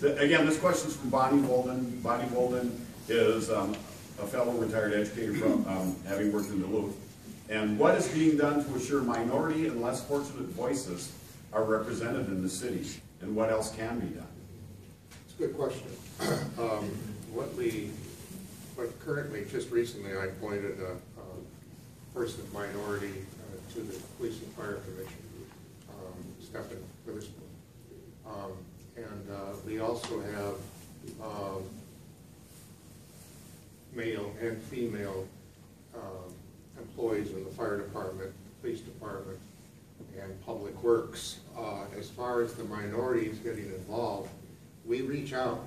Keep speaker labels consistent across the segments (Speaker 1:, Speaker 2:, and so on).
Speaker 1: Again, this question is from Bonnie Bolden. Bonnie Bolden is a fellow retired educator from having worked in Duluth. And what is being done to assure minority and less fortunate voices are represented in the city? And what else can be done?
Speaker 2: It's a good question. What currently, just recently, I appointed a person of minority to the Police and Fire Commission, Stephen Witherspoon. We also have male and female employees in the fire department, police department, and public works. As far as the minorities getting involved, we reach out.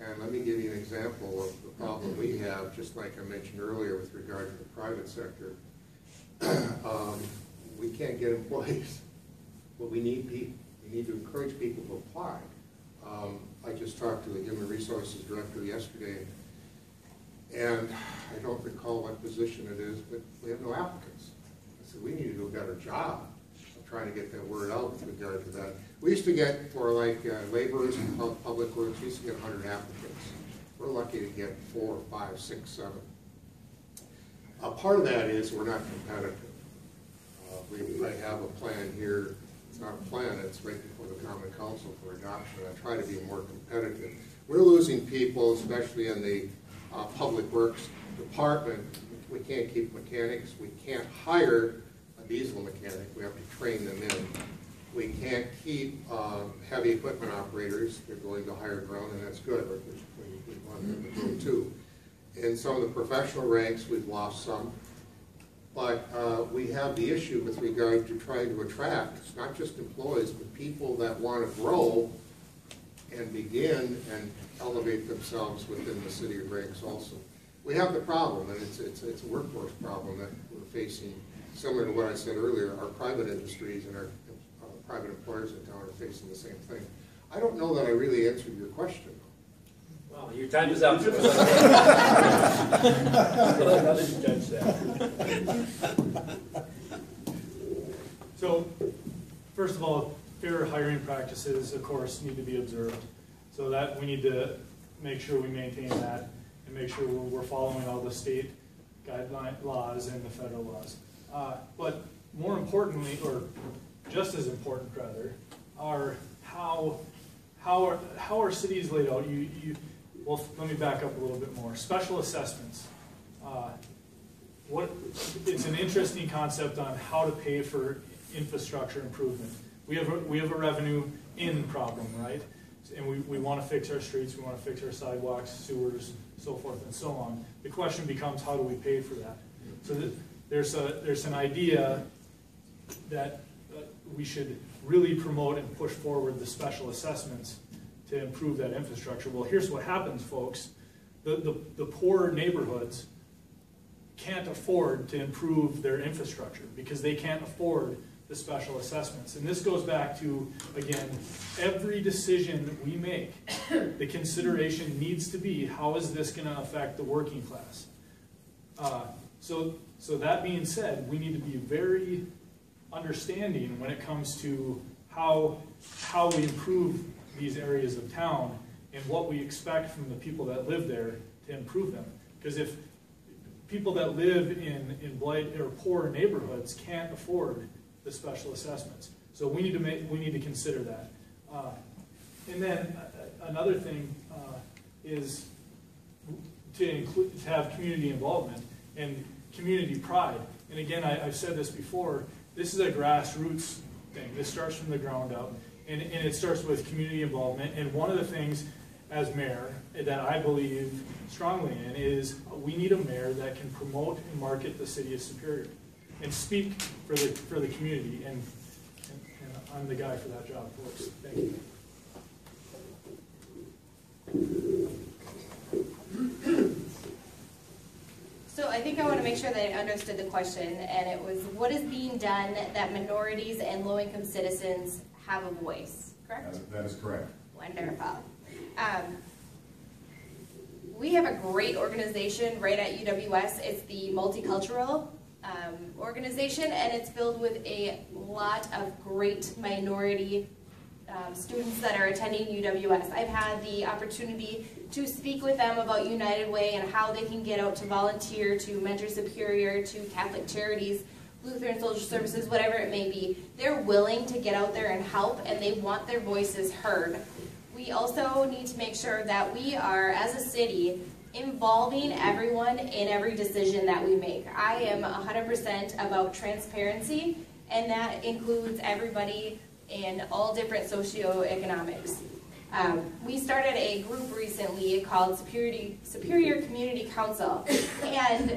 Speaker 2: And let me give you an example of the problem we have, just like I mentioned earlier with regard to the private sector. We can't get employees, but we need people. We need to encourage people to apply. I just talked to the Human Resources Director yesterday, and I don't recall what position it is, but we have no applicants. I said, we need to do a better job of trying to get that word out with regard to that. We used to get, for like laborers and public works, we used to get 100 applicants. We're lucky to get 4, 5, 6, 7. A part of that is we're not competitive. I have a plan here. It's not a plan, it's right before the Common Council for adoption. I try to be more competitive. We're losing people, especially in the public works department. We can't keep mechanics. We can't hire a diesel mechanic. We have to train them in. We can't keep heavy equipment operators. They're going to higher ground, and that's good. We want them to go too. In some of the professional ranks, we've lost some. But we have the issue with regard to trying to attract, not just employees, but people that want to grow and begin and elevate themselves within the city of ranks also. We have the problem, and it's a workforce problem that we're facing, similar to what I said earlier. Our private industries and our private employers in town are facing the same thing. I don't know that I really answered your question.
Speaker 3: Well, your time is up. I'll let you judge that.
Speaker 4: So, first of all, fair hiring practices, of course, need to be observed. So that we need to make sure we maintain that and make sure we're following all the state guideline laws and the federal laws. But more importantly, or just as important rather, are how are cities laid out? Well, let me back up a little bit more. Special assessments. It's an interesting concept on how to pay for infrastructure improvement. We have a revenue in problem, right? And we want to fix our streets, we want to fix our sidewalks, sewers, so forth and so on. The question becomes, how do we pay for that? So there's an idea that we should really promote and push forward the special assessments to improve that infrastructure. Well, here's what happens, folks. The poor neighborhoods can't afford to improve their infrastructure because they can't afford the special assessments. And this goes back to, again, every decision we make, the consideration needs to be, how is this going to affect the working class? So that being said, we need to be very understanding when it comes to how we improve these areas of town and what we expect from the people that live there to improve them. Because if people that live in blight or poor neighborhoods can't afford the special assessments, so we need to consider that. And then another thing is to have community involvement and community pride. And again, I've said this before. This is a grassroots thing. This starts from the ground up. And it starts with community involvement. And one of the things, as mayor, that I believe strongly in is we need a mayor that can promote and market the city of Superior and speak for the community. And I'm the guy for that job, folks. Thank you.
Speaker 5: So I think I want to make sure that I understood the question, and it was, what is being done that minorities and low-income citizens have a voice, correct?
Speaker 1: That is correct.
Speaker 5: Wonderful. We have a great organization right at UWS. It's the Multicultural organization, and it's filled with a lot of great minority students that are attending UWS. I've had the opportunity to speak with them about United Way and how they can get out to volunteer, to Mentor Superior, to Catholic Charities, Lutheran Social Services, whatever it may be. They're willing to get out there and help, and they want their voices heard. We also need to make sure that we are, as a city, involving everyone in every decision that we make. I am 100% about transparency, and that includes everybody in all different socioeconomics. We started a group recently called Superior Community Council, and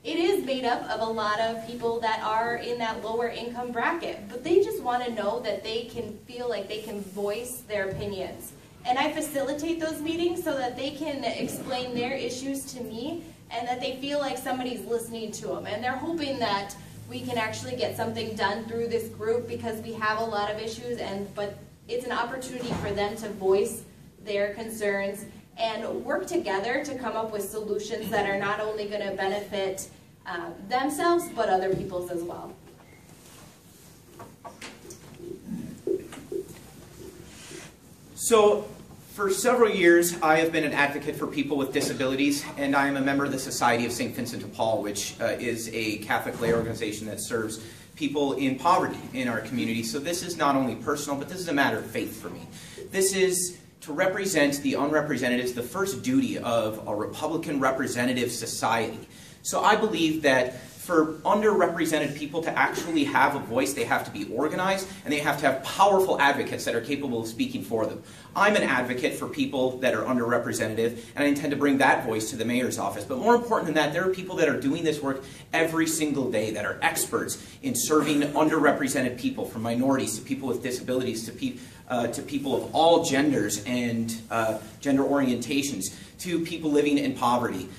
Speaker 5: it is made up of a lot of people that are in that lower income bracket, but they just want to know that they can feel like they can voice their opinions. And I facilitate those meetings so that they can explain their issues to me and that they feel like somebody's listening to them. And they're hoping that we can actually get something done through this group because we have a lot of issues, but it's an opportunity for them to voice their concerns and work together to come up with solutions that are not only going to benefit themselves, but other people's as well.
Speaker 6: So, for several years, I have been an advocate for people with disabilities, and I am a member of the Society of St. Vincent de Paul, which is a Catholic lay organization that serves people in poverty in our community. So this is not only personal, but this is a matter of faith for me. This is to represent the unrepresented is the first duty of a Republican representative society. So I believe that for underrepresented people to actually have a voice, they have to be organized, and they have to have powerful advocates that are capable of speaking for them. I'm an advocate for people that are underrepresented, and I intend to bring that voice to the mayor's office. But more important than that, there are people that are doing this work every single day that are experts in serving underrepresented people, from minorities to people with disabilities to people of all genders and gender orientations, to people living in poverty.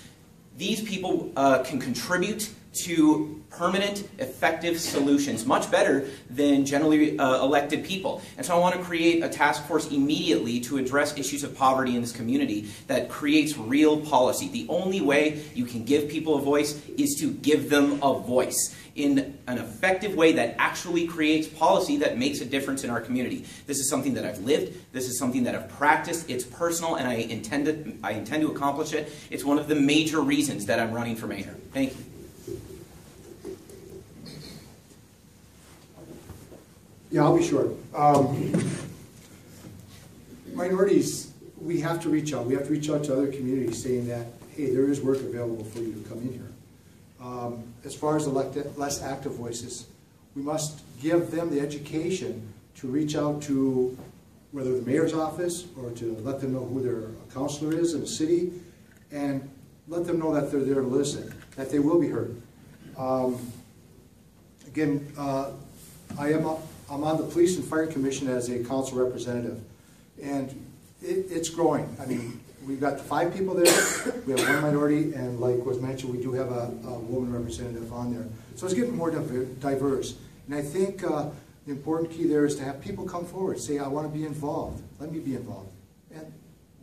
Speaker 6: These people can contribute to permanent, effective solutions, much better than generally elected people. And so I want to create a task force immediately to address issues of poverty in this community that creates real policy. The only way you can give people a voice is to give them a voice in an effective way that actually creates policy that makes a difference in our community. This is something that I've lived, this is something that I've practiced, it's personal, and I intend to accomplish it. It's one of the major reasons that I'm running for mayor. Thank you.
Speaker 7: Yeah, I'll be short. Minorities, we have to reach out. We have to reach out to other communities saying that, hey, there is work available for you to come in here. As far as less active voices, we must give them the education to reach out to whether the mayor's office or to let them know who their counselor is in the city and let them know that they're there to listen, that they will be heard. Again, I'm on the Police and Fire Commission as a council representative, and it's growing. I mean, we've got 5 people there, we have 1 minority, and like was mentioned, we do have a woman representative on there. So it's getting more diverse. And I think the important key there is to have people come forward, say, I want to be involved, let me be involved, and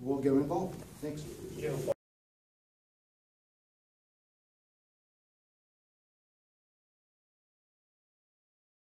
Speaker 7: we'll get them involved. Thanks.